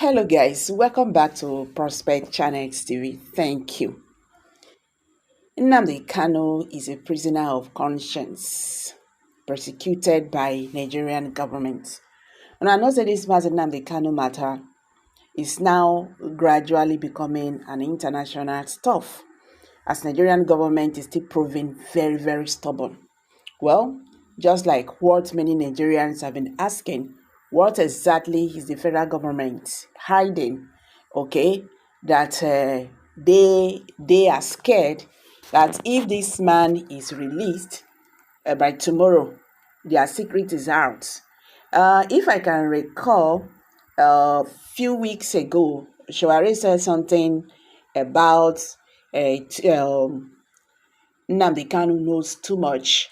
Hello guys, welcome back to Prospect Channel TV. Thank you. Nnamdi Kanu is a prisoner of conscience, persecuted by Nigerian government. And I know that this Nnamdi Kanu matter is now gradually becoming an international stuff, as Nigerian government is still proving very, very stubborn. Well, just like what many Nigerians have been asking, what exactly is the federal government hiding? Okay, that they are scared that if this man is released by tomorrow, their secret is out. If I can recall, a few weeks ago, Shawari said something about Nnamdi Kanu knows too much,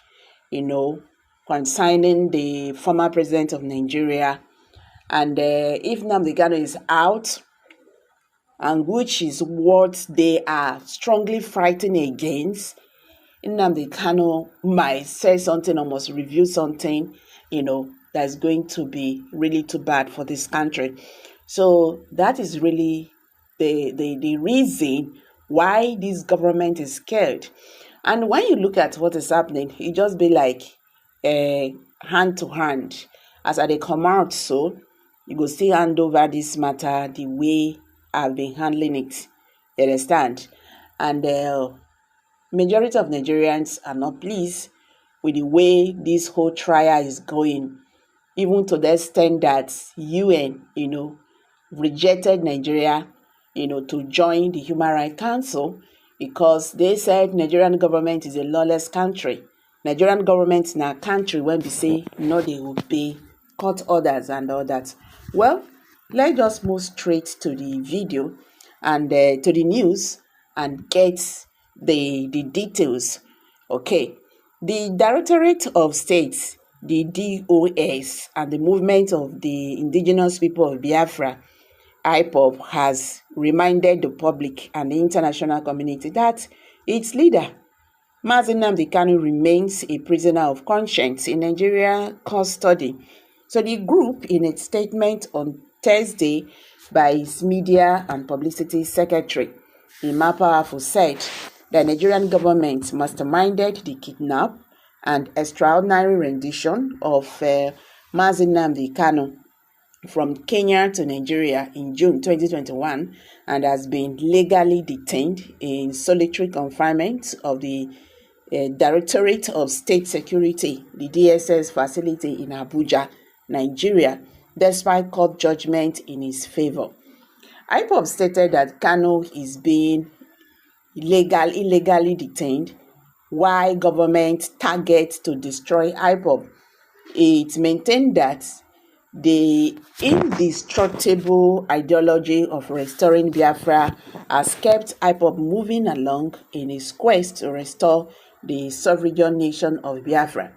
concerning the former president of Nigeria. And if Nnamdi Kanu is out, and which is what they are strongly fighting against, Nnamdi Kanu might say something or must review something, that's going to be really too bad for this country. So that is really the reason why this government is scared. And when you look at what is happening, it just be like hand to hand. As they come out, so you go still hand over this matter the way I've been handling it. You understand? And majority of Nigerians are not pleased with the way this whole trial is going, even to the extent that UN, rejected Nigeria, to join the Human Rights Council, because they said Nigerian government is a lawless country. Nigerian government in our country, when we say no, they obey court orders and all that. Well, let's just move straight to the video and to the news and get the details. Okay, the Directorate of State, the DOS, and the Movement of the Indigenous People of Biafra, IPOB, has reminded the public and the international community that its leader, Nnamdi Kanu, remains a prisoner of conscience in Nigeria custody. So the group, in its statement on Thursday by its media and publicity secretary, Ima Powerful, said the Nigerian government masterminded the kidnap and extraordinary rendition of Nnamdi Kanu from Kenya to Nigeria in June 2021 and has been legally detained in solitary confinement of the Directorate of State Security, the DSS facility in Abuja, Nigeria, despite court judgment in his favor. IPOB stated that Kanu is being illegally detained while government targets to destroy IPOB. It maintained that the indestructible ideology of restoring Biafra has kept IPOB moving along in its quest to restore the sovereign nation of Biafra.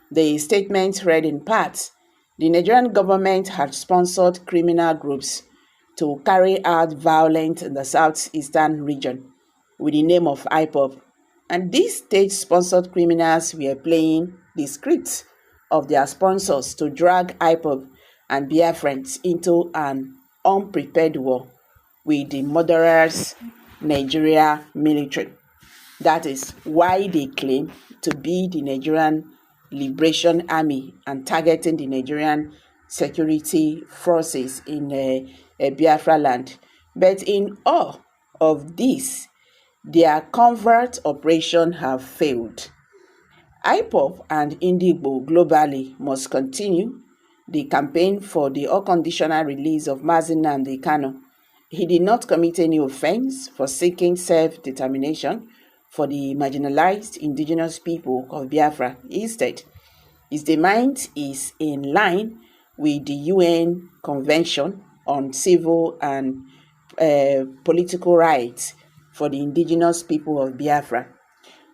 The statement read in part, the Nigerian government had sponsored criminal groups to carry out violence in the southeastern region with the name of IPOB, and these state-sponsored criminals were playing the script of their sponsors to drag IPOB and Biafrans into an unprepared war with the murderous Nigeria military. That is why they claim to be the Nigerian Liberation Army and targeting the Nigerian security forces in Biafra land. But in all of this, their covert operation have failed. IPOB and Indigo globally must continue the campaign for the unconditional release of Nnamdi Kanu. He did not commit any offense for seeking self-determination for the marginalized indigenous people of Biafra. Instead, his demand is in line with the UN Convention on Civil and Political Rights for the indigenous people of Biafra.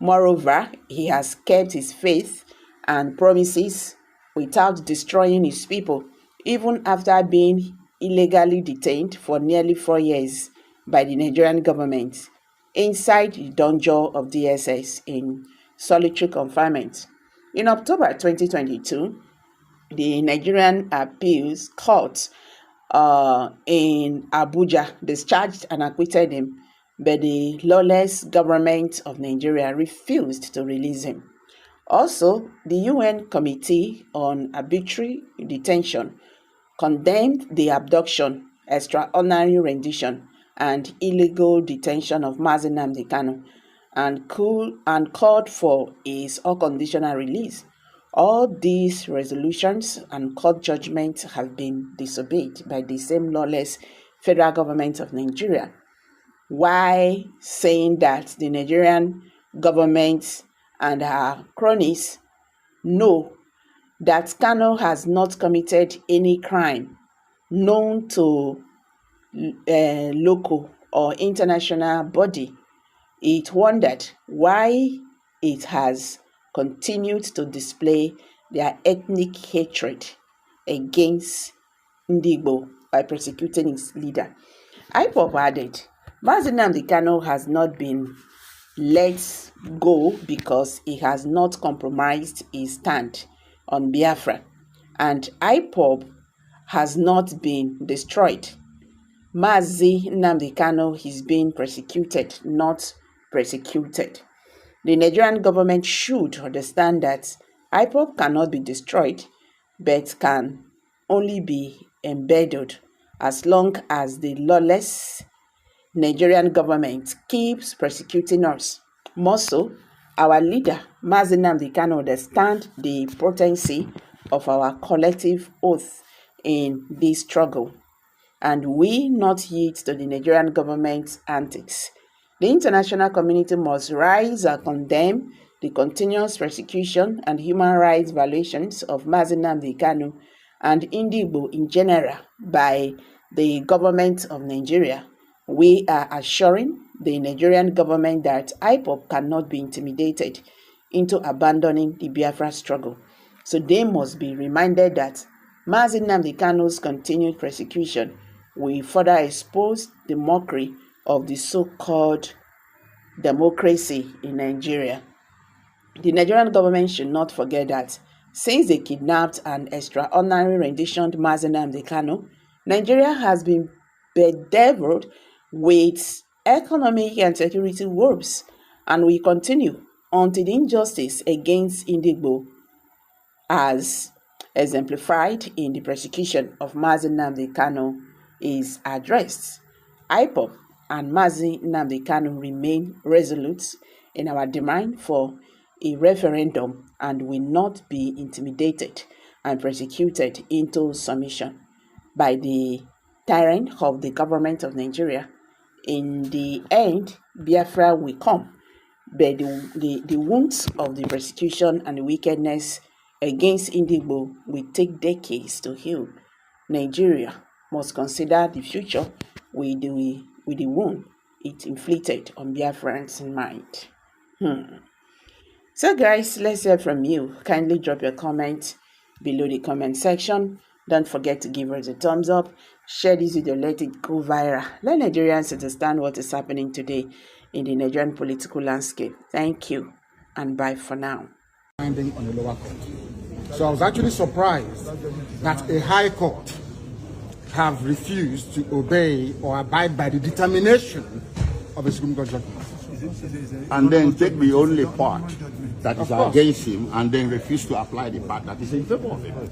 Moreover, he has kept his faith and promises without destroying his people, even after being illegally detained for nearly 4 years by the Nigerian government inside the dungeon of DSS in solitary confinement. In October 2022, the Nigerian Appeals Court in Abuja, discharged and acquitted him, but the lawless government of Nigeria refused to release him. Also, the UN Committee on Arbitrary Detention condemned the abduction, extraordinary rendition, and illegal detention of Nnamdi Kanu and called for his unconditional release. All these resolutions and court judgments have been disobeyed by the same lawless federal government of Nigeria. Why saying that the Nigerian government and her cronies know that Kanu has not committed any crime known to local or international body, it wondered why it has continued to display their ethnic hatred against Ndigbo by persecuting its leader. IPOB added, Nnamdi Kanu has not been let go because he has not compromised his stand on Biafra, and IPOB has not been destroyed. Nnamdi Kanu is being persecuted, not persecuted. The Nigerian government should understand that IPOB cannot be destroyed, but can only be embedded as long as the lawless Nigerian government keeps persecuting us. More so, our leader, Nnamdi Kanu, understands the potency of our collective oath in this struggle, and we not yield to the Nigerian government's antics. The international community must rise and condemn the continuous persecution and human rights violations of Nnamdi Kanu and Ndigbo in general by the government of Nigeria. We are assuring the Nigerian government that IPOB cannot be intimidated into abandoning the Biafra struggle. So they must be reminded that Nnamdi Kanu's continued persecution will further expose the mockery of the so-called democracy in Nigeria. The Nigerian government should not forget that since they kidnapped and extraordinary renditioned Nnamdi Kanu, Nigeria has been bedeviled with economic and security woes, and will continue until the injustice against Ndigbo, as exemplified in the persecution of Nnamdi Kanu, is addressed. IPOB and Nnamdi Kanu remain resolute in our demand for a referendum and will not be intimidated and persecuted into submission by the tyrant of the government of Nigeria. In the end, Biafra will come, but the wounds of the persecution and the wickedness against Ndigbo will take decades to heal. Nigeria must consider the future with the wound it inflicted on Biafrans' mind. So guys, let's hear from you. Kindly drop your comment below the comment section. Don't forget to give us a thumbs up. Share this video, let it go viral. Let Nigerians understand what is happening today in the Nigerian political landscape. Thank you, and bye for now. Finding on the lower court. So I was actually surprised that a high court have refused to obey or abide by the determination of a Supreme Court judgment. And then take the only part that is against him and then refuse to apply the part that is in favor of him.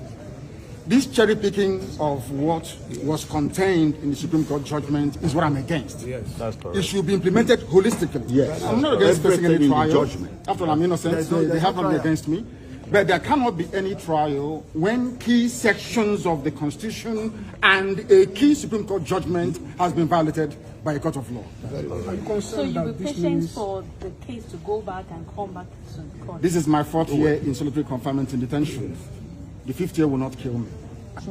This cherry picking of what was contained in the Supreme Court judgment is what I'm against. Yes, that's correct. It should be implemented holistically. Yes. I'm not against facing any trial. Judgment. After all, I'm innocent, they have not been against me. But there cannot be any trial when key sections of the Constitution and a key Supreme Court judgment has been violated by a court of law. So you'll be patient for the case to go back and come back to the court? This is my 4th year in solitary confinement in detention. The 5th year will not kill me.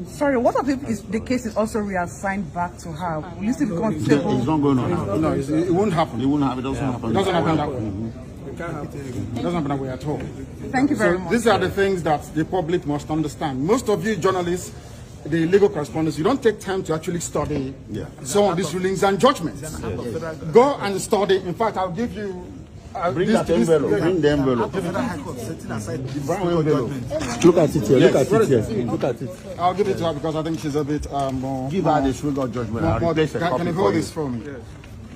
Sorry, what if the case is also reassigned back to her? Will you still be comfortable? It's not going on. No, it won't happen. It won't happen. It doesn't happen. It doesn't happen that way. It doesn't happen that way at all. Thank you very much. These are the things that the public must understand. Most of you journalists, the legal correspondents, you don't take time to actually study some of these rulings and judgments. Go and study. In fact, I'll give you Bring that envelope. Bring the envelope. Brown envelope. Look at it here. Look at it here. Look at it. I'll give it to her because I think she's a bit more. Give her the swing of judgment. I'll replace a copy Can you for hold you. this for me?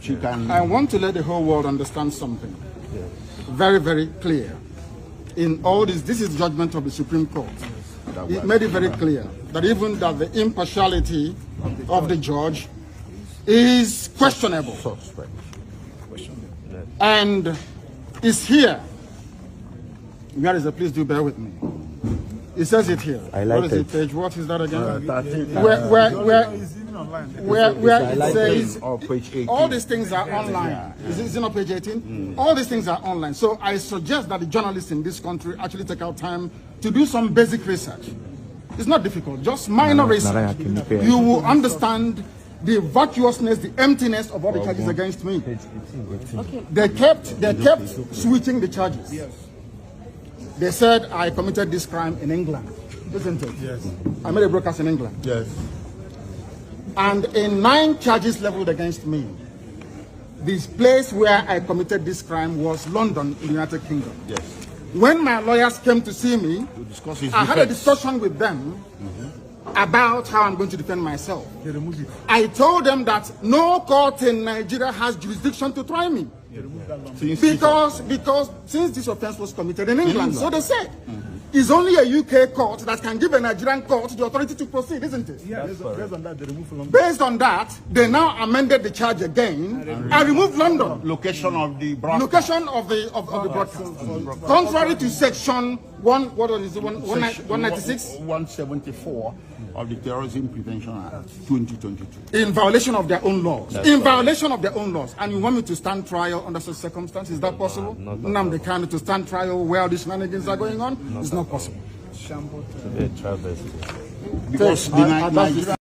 She can. I want to let the whole world understand something. Very, very clear. In all this is judgment of the Supreme Court. It made it very clear that even that the impartiality of the judge is questionable. Suspect. And is here. Where is it? Please do bear with me. It says it here. I like what is it, page? What is that again? 13. Where it says page 18. all these things are online. Is it not page 18? All these things are online. So I suggest that the journalists in this country actually take out time to do some basic research. It's not difficult, just minor research. You will understand the vacuousness, the emptiness of all the charges against me. Okay. They kept switching the charges. They said I committed this crime in England, isn't it? Yes. I made a broadcast in England. Yes. And in 9 charges leveled against me, this place where I committed this crime was London in the United Kingdom. Yes. When my lawyers came to see me, To discuss his I had a defense. discussion with them about how I'm going to defend myself. I told them that no court in Nigeria has jurisdiction to try me. Because since this offense was committed in England, so they said, it's only a UK court that can give a Nigerian court the authority to proceed, isn't it? Yeah, based on that, they remove London. Based on that, they now amended the charge again and removed London. Location of the broadcast. Location of the broadcast. Contrary to section 196, 174 of the Terrorism Prevention Act 2022. in violation of their own laws. Violation of their own laws. And you want me to stand trial under such circumstances? Is that possible? Nnamdi Kanu to stand trial where these shenanigans are going on? It's not possible. Because the Nigeria